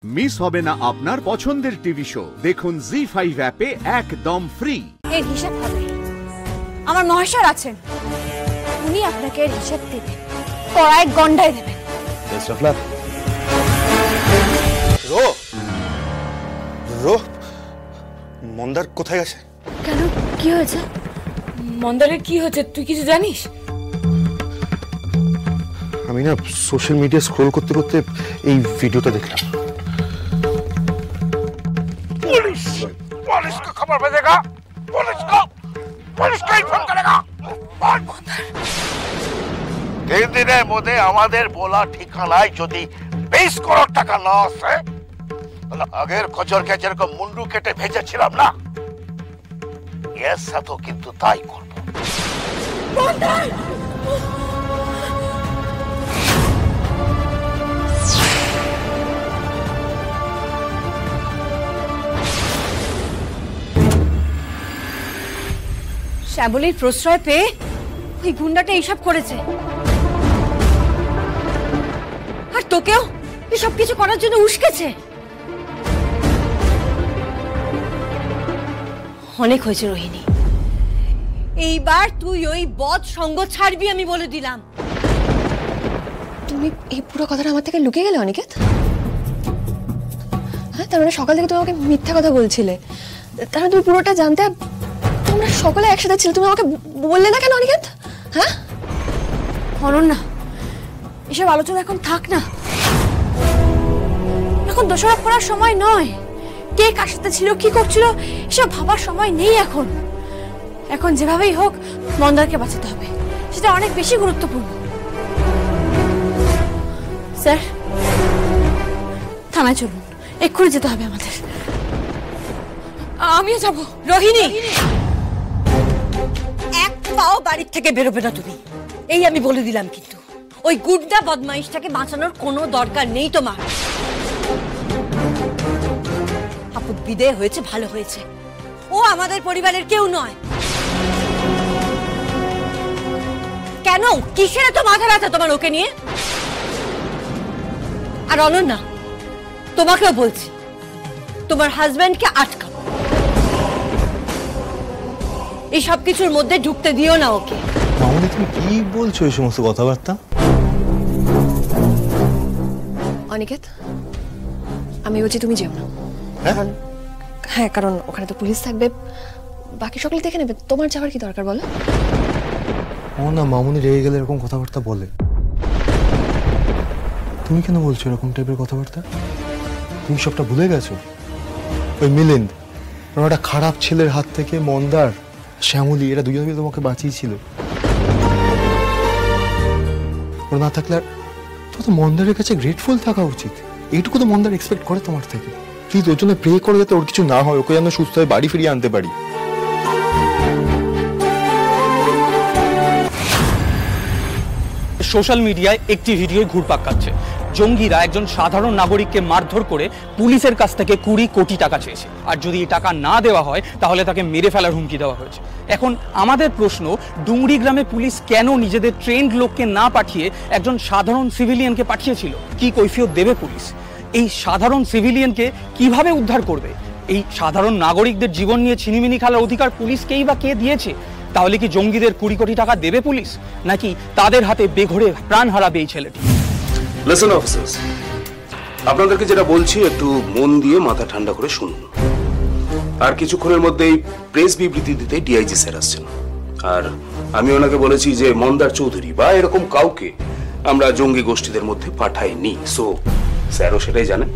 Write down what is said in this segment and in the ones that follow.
Miss হবে না আপনার পছন্দের টিভি শো। দেখুন জি5 অ্যাপে একদম ফ্রি। এর হিসাব হবে। আমার মহাশয় আছেন, উনি আপনাকে এর হিসাব দেবেন, কড়ায় গন্ডায় দেবেন। Best of luck. রো রো মন্দার কোথায় আছে? কেন, কি হয়েছে? মন্দারের কি হয়েছে তুই কিছু জানিস? আমি না সোশ্যাল মিডিয়া স্ক্রল করতে করতে এই ভিডিওটা দেখলাম। पुलिस पुलिस को खबर भेजेगा, पुलिस को इन्फॉर्म करेगा। 3 দিনের মধ্যে আমাদের বলা ঠিকানায় যদি 20 করোড় টাকা না আসে, তাহলে আগের খচরকে যেরকম মুন্ডু কেটে ভেজেছিলাম না, এর সাথেও কিন্তু তাই করব। শ্যামলীর প্রশ্রয় পেয়ে ওই গুন্ডাটা এইসব করেছে, আর তোকেও এসব কিছু করার জন্য উস্কেছে। অনেক হয়েছে রোহিণী, এইবার তুই ওই বদ সঙ্গ ছাড়বি, আমি বলে দিলাম। তুমি এই পুরো কথাটা আমার থেকে লুকিয়ে গেলে অনিকেত? হ্যাঁ, তার মানে সকাল থেকে তুমি আমাকে মিথ্যা কথা বলছিলে, তার মানে তুমি পুরোটা জানতে, তোমরা সকলে একসাথে ছিলে, তুমি আমাকে বললে না কেন অনিকেত? হ্যাঁ অনন্যা, এসব আলোচনা এখন থাক না, এখন দোষারোপ করার সময় নয়। কে কার সাথে ছিল, কি করছিল, এসব ভাবার সময় নেই এখন। এখন যেভাবেই হোক মন্দারকে বাঁচাতে হবে, সেটা অনেক বেশি গুরুত্বপূর্ণ। স্যার, থানায় চলুন, এক্ষুনি যেতে হবে আমাদের। আমিও যাবো। রোহিণী, এক পাও বাড়ির থেকে বেরোবে না তুমি, এই আমি বলে দিলাম। কিন্তু ওই গুড্ডা বদমাইশটাকে বাঁচানোর কোনো দরকার নেই তোমার। আপদ বিদেয় হয়েছে, ভালো হয়েছে। ও আমাদের পরিবারের কেউ নয়। কেন, কিসের এত মাথা ব্যথা তোমার ওকে নিয়ে? আর অনন্যা, তোমাকেও বলছি, তোমার হাজবেন্ডকে আটকাও, এই সব কিছুর মধ্যে ঢুকতে দিও না ওকে। মামনি, তুমি কি বলছো এই সমস্ত কথাবার্তা? অনিকেত, আমি বলছি তুমি যেও না। কারণ ওখানে তো পুলিশ থাকবে, বাকি সকলে দেখে নেবে, তোমার যাওয়ার কি দরকার বলো? ও না, মামনি রেগে গেলে এরকম কথাবার্তা বলে। তুমি কেন বলছো এরকম টাইপের কথাবার্তা? তুমি সবটা ভুলে গেছো? ওই মিলিন্দ, একটা খারাপ ছেলের হাত থেকে মন্দার, শ্যামলী, এরা দুজনে মিলে তোমাকে বাঁচিয়েছিল। ওরা না থাকলে তো মন্দারের কাছে গ্রেটফুল থাকা উচিত। এইটুকু তো মন্দার এক্সপেক্ট করে তোমার থেকে। প্লিজ ওর জন্য প্রে করে যাতে ওর কিছু না হয়, ওকে যেন সুস্থ হয়ে বাড়ি ফিরিয়ে আনতে পারি। সোশ্যাল মিডিয়ায় একটি ভিডিও ঘুরপাক খাচ্ছে। জঙ্গিরা একজন সাধারণ নাগরিককে মারধর করে পুলিশের কাছ থেকে 20 কোটি টাকা চেয়েছে, আর যদি এই টাকা না দেওয়া হয় তাহলে তাকে মেরে ফেলার হুমকি দেওয়া হয়েছে। এখন আমাদের প্রশ্ন, ডুংরি গ্রামে পুলিশ কেন নিজেদের ট্রেন্ড লোককে না পাঠিয়ে একজন সাধারণ সিভিলিয়ানকে পাঠিয়েছিল? কি কৈফিয়ত দেবে পুলিশ? এই সাধারণ সিভিলিয়ানকে কিভাবে উদ্ধার করবে? এই সাধারণ নাগরিকদের জীবন নিয়ে ছিনিমিনি খেলার অধিকার পুলিশকেই বা কে দিয়েছে? তাহলে কি জঙ্গিদের 20 কোটি টাকা দেবে পুলিশ, নাকি তাদের হাতে বেঘরে প্রাণ হারাবে এই ছেলেটি? লিসেন অফিসার্স, আপনাদেরকে যেটা বলছি একটু মন দিয়ে মাথা ঠান্ডা করে শুনুন। আর কিছুক্ষণের মধ্যেই প্রেস বিবৃতি দিতে ডিআইজি স্যার আসছেন, আর আমি ওনাকে বলেছি যে মন্দার চৌধুরী বা এরকম কাউকে আমরা জঙ্গি গোষ্ঠীদের মধ্যে পাঠাইনি। সো স্যারও সেটাই জানেন,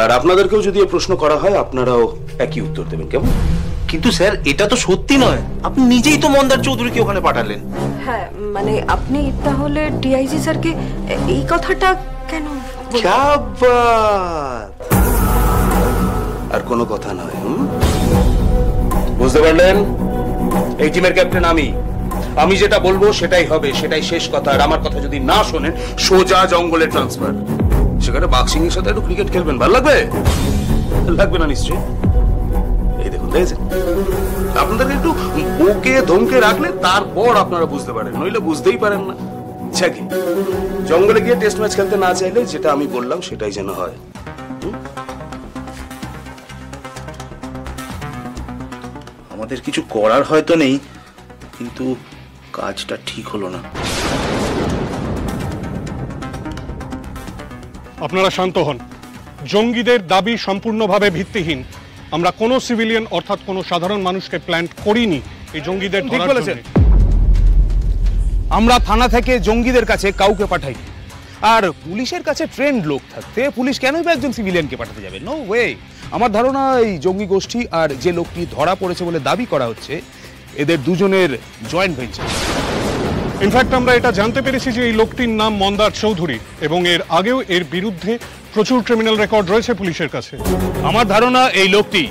আর আপনাদেরকেও যদি প্রশ্ন করা হয় আপনারাও একই উত্তর দেবেন, কেমন? কিন্তু স্যার, এটা তো সত্যি নয়, আপনি নিজেই তো মন্দার চৌধুরীকে ওখানে পাঠালেন। হ্যাঁ, মানে আপনি তাহলে ডিআইজি স্যারকে এই কথাটা কেন? আর কোনো কথা নয়, বুঝতে পারলেন? এই টিমের ক্যাপ্টেন আমি যেটা বলবো সেটাই হবে, সেটাই শেষ কথা। আর আমার কথা যদি না শোনেন, সোজা জঙ্গলে ট্রান্সফার। সেখানে বাক্সিং এর সাথে একটু ক্রিকেট খেলবেন, ভালো লাগবে? লাগবে না নিশ্চয়ই? এই দেখুন, দেখেছেন? আপনাদেরকে একটু বুকে ধমকে রাখলে তারপর আপনারা বুঝতে পারেন, নইলে বুঝতেই পারেন না। জঙ্গলে গিয়ে টেস্ট ম্যাচ খেলতে না চাইলে যেটা আমি বললাম সেটাই যেন হয়। আমাদের কিছু করার হয়তো নেই, কিন্তু কাজটা ঠিক হলো না। আপনারা শান্ত হন। জঙ্গিদের দাবি সম্পূর্ণভাবে ভিত্তিহীন। আমরা কোনো সিভিলিয়ান অর্থাৎ কোনো সাধারণ মানুষকে প্ল্যান করিনি এই জঙ্গিদের ঠিক ধরার বলেছেন। জন্য। আমরা থানা থেকে জঙ্গিদের কাছে কাউকে পাঠাই, আর পুলিশের কাছে ট্রেন্ড লোক থাকতে পুলিশ কেনই বা একজন সিভিলিয়ানকে পাঠাতে যাবে? No way. আমার ধারণা এই জঙ্গি গোষ্ঠী আর যে লোকটি ধরা পড়েছে বলে দাবি করা হচ্ছে, এদের দুজনের জয়েন্ট ভেঞ্চার। ইনফ্যাক্ট আমরা এটা জানতে পেরেছি যে এই লোকটির নাম মন্দার চৌধুরী এবং এর আগেও এর বিরুদ্ধে প্রচুর ক্রিমিনাল রেকর্ড রয়েছে পুলিশের কাছে। আমার ধারণা এই লোকটি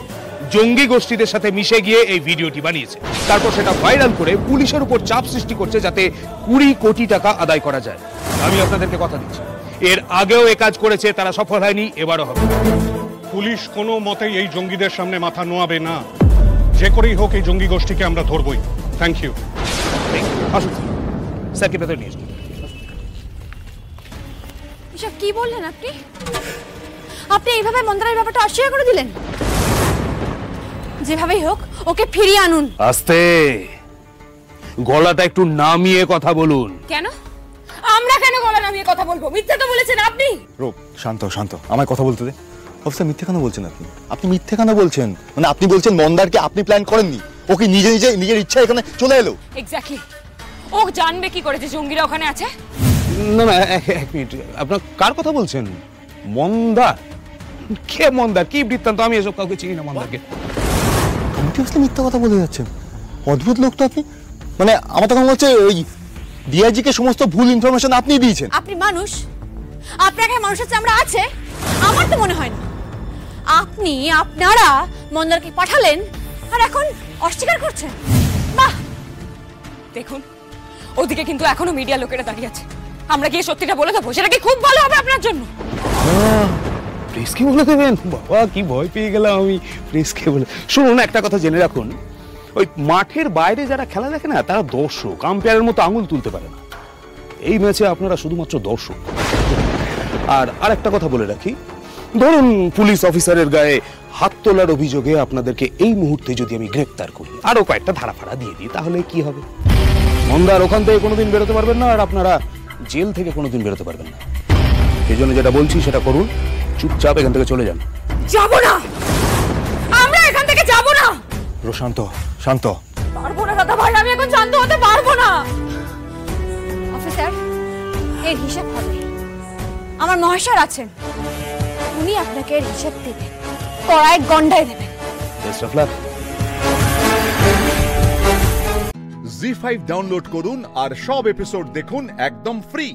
জঙ্গি গোষ্ঠীদের সাথে মিশে গিয়ে এই ভিডিওটি বানিয়েছে, তারপর সেটা ভাইরাল করে পুলিশের উপর চাপ সৃষ্টি করছে যাতে 20 কোটি টাকা আদায় করা যায়। আমি আপনাদেরকে কথা দিচ্ছি, এর আগেও এ কাজ করেছে, তারা সফল হয়নি, এবারও হবে। পুলিশ কোনো মতেই এই জঙ্গিদের সামনে মাথা নোয়াবে না। যে করেই হোক এই জঙ্গি গোষ্ঠীকে আমরা ধরবই। Thank you. আসুন স্যারকে ভেতরে নিয়ে আসুন। এসব কি বললেন আপনি? আপনি এইভাবে মন্দারের ব্যাপারটা অস্বীকার করে দিলেন? যেভাবেই হোক ওকে ফিরিয়ে আনুন। আস্তে, গলাটা একটু নামিয়ে কথা বলুন। কেন আমরা কেন গলা নামিয়ে কথা বলবো? মিথ্যা তো বলেছেন আপনি। রূপ, শান্ত শান্ত, আমায় কথা বলতে দে। অফিসার, মিথ্যে কেন বলছেন আপনি? আপনি মিথ্যে কেন বলছেন? মানে আপনি বলছেন মন্দারকে আপনি প্ল্যান করেননি, ওকে নিজের ইচ্ছা এখানে চলে এলো। এক্স্যাক্টলি। ও জানবে কি করে যে জঙ্গিরা ওখানে আছে? না না, এক মিনিট, আপনার কার কথা বলছেন? মন্দার? কে মন্দার? কি বৃত্তান্ত? আমি এসব কাউকে চিনি না মন্দারকে। কন্টিনিউয়াসলি মিথ্যা কথা বলে যাচ্ছেন। অদ্ভুত লোক তো আপনি। মানে আমার তো মনে হচ্ছে ওই ডিআইজি কে সমস্ত ভুল ইনফরমেশন আপনি দিয়েছেন। আপনি মানুষ, আপনাকে মানুষের চামড়া আছে? আমার তো মনে হয় না। আপনারা মন্দারকে পাঠালেন আর এখন অস্বীকার করছেন। বাহ! দেখুন, ওদিকে কিন্তু এখনো মিডিয়া লোকেরা দাঁড়িয়ে আছে। আমরা গিয়ে সত্যিটা বলে দেবো, সেটা কি খুব ভালো হবে আপনার জন্য? প্রেসকে বলে দেবেন? বাবা, কি ভয় পেয়ে গেলাম আমি। প্রেসকে বলে? শুনুন, একটা কথা জেনে রাখুন, ওই মাঠের বাইরে যারা খেলা দেখে না, তারা দর্শক, আম্পায়ারের মতো আঙুল তুলতে পারে না। এই ম্যাচে আপনারা শুধুমাত্র দর্শক। আর আরেকটা কথা বলে রাখি, ধরুন পুলিশ অফিসারের গায়ে হাত তোলার অভিযোগে আপনাদেরকে এই মুহূর্তে যদি আমি গ্রেফতার করি, আরো কয়েকটা ধারা ফাড়া দিয়ে দিই, তাহলে কি হবে? মন্দার ওখান থেকে কোনোদিন বেরোতে পারবেন না, আর আপনারা জেল থেকে কোনোদিন বেরোতে পারবেন না। এই জন্য যেটা বলছি সেটা করুন, চুপচাপ এখান থেকে চলে যান। যাবো না, আমরা এখান থেকে যাবো না। শান্ত শান্ত। পারবো না দাদা ভাই, আমি এখন শান্ত হতে পারবো না। অফিসার, এর হিসাব হবে। আমার মহাশয় আছেন, উনি আপনাকে এর হিসাব দেবেন, কড়ায় গন্ডায় দেবেন। Best of luck. জি5 ডাউনলোড করুন আর সব এপিসোড দেখুন একদম ফ্রি।